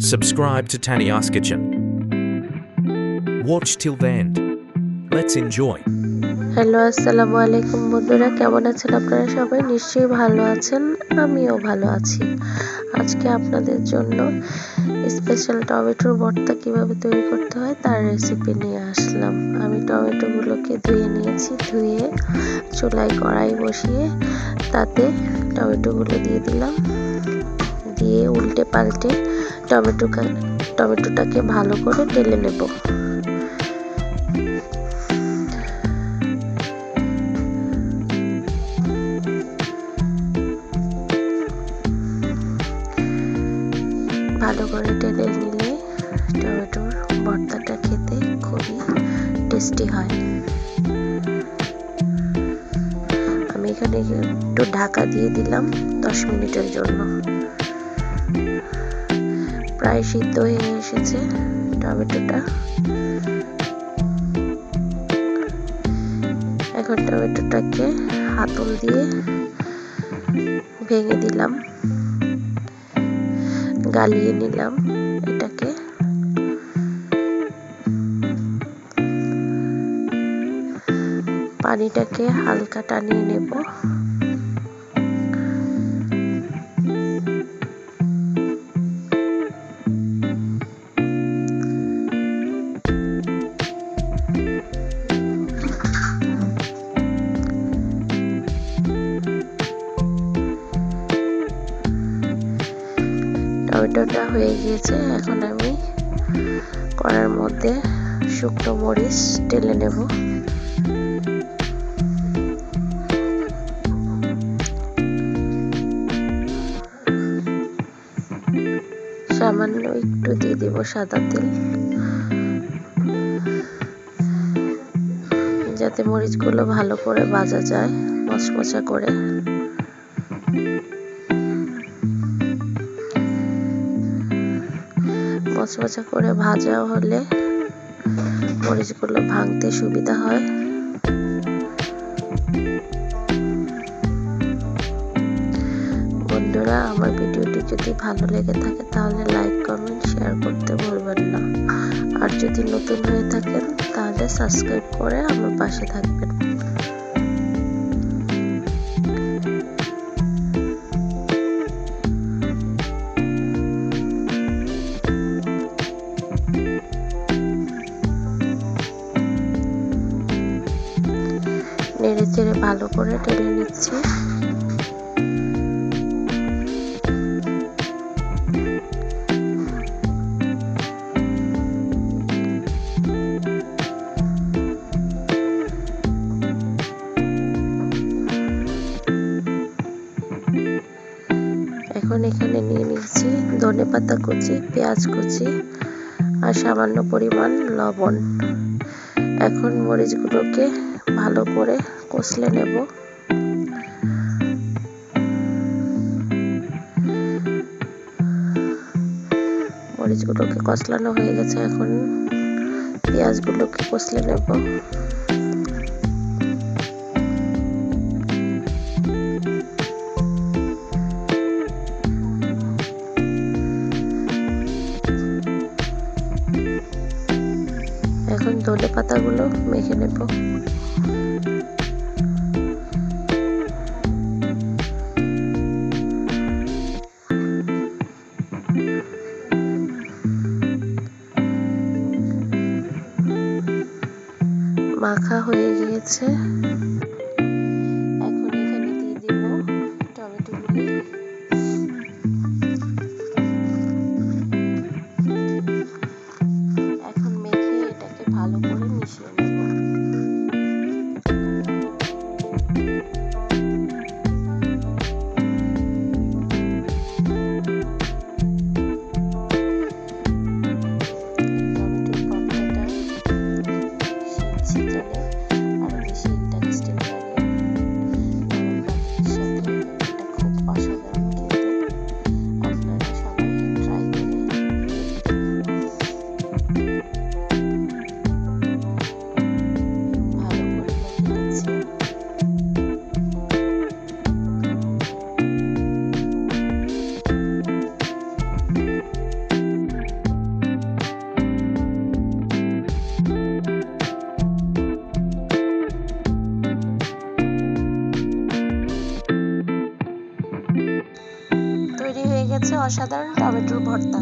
Subscribe to Tania's Kitchen. Watch till the end. Let's enjoy. Hello, আসসালামু আলাইকুম বন্ধুরা, কেমন আছেন আপনারা? সবাই নিশ্চয়ই ভালো আছেন, আমিও ভালো আছি। আজকে আপনাদের জন্য স্পেশাল টমেটোর ভর্তা কিভাবে তৈরি করতে হয় তার রেসিপি নিয়ে আসলাম। আমি টমেটোগুলোকে ধুয়ে নিয়েছি, ধুয়ে চুলায় কড়াই বসিয়ে তাতে টমেটোগুলো দিয়ে দিলাম, দিয়ে উল্টে পাল্টে টমেটোটাকে ভালো করে টেলে নেব। ভালো করে টেলে নিলে টমেটোর ভর্তাটা খেতে খুবই টেস্টি হয়। আমি এখানে একটু ঢাকা দিয়ে দিলাম 10 মিনিটের জন্য। প্রায় সিদ্ধ হয়ে এসেছে টমেটোটা। এখন টমেটোটাকে হাতল দিয়ে ভেঙে দিলাম, গালিয়ে নিলাম এটাকে। পানিটাকে হালকা টানিয়ে নেব। টমেটোটা হয়ে গিয়েছে। এখন আমি কড়ার মধ্যে শুকনো মরিচ ঢেলে নেব। সামান্য একটু দিয়ে দিব সাদা তেল, যাতে মরিচগুলো ভালো করে ভাজা যায়, মচমচা করে। মচমচা করে ভাজা হলে মরিচগুলো ভাঙতে সুবিধা হয়। বন্ধুরা, আমার ভিডিওটি যদি ভালো লেগে থাকে তাহলে লাইক, কমেন্ট, শেয়ার করতে ভুলবেন না। আর যদি নতুন হয়ে থাকেন তাহলে সাবস্ক্রাইব করে আমার পাশে থাকবেন। নেড়ে চেড়ে ভালো করে টেনে নিচ্ছি। এখন এখানে নিয়ে নিচ্ছি ধনেপাতা কুচি, পেঁয়াজ কুচি আর সামান্য পরিমাণ লবণ। এখন মরিচগুলোকে ভালো করে কষলে নেব। মরিচগুলোকে কষলানো হয়ে গেছে, এখন পেঁয়াজগুলোকে কষলে নেব। এখন ধনে পাতাগুলো মেখে নেব। মাখা হয়ে গিয়েছে। এখন এখানে দিয়ে দিব টমেটোগুলি। এখন মেখে এটাকে ভালো করে মিশিয়ে নেব। টমেটোর ভর্তাটা সিদ্ধ আরো বেশি ইন্টারেস্টিং তৈরি হয়ে গেছে অসাধারণ টমেটোর ভর্তা।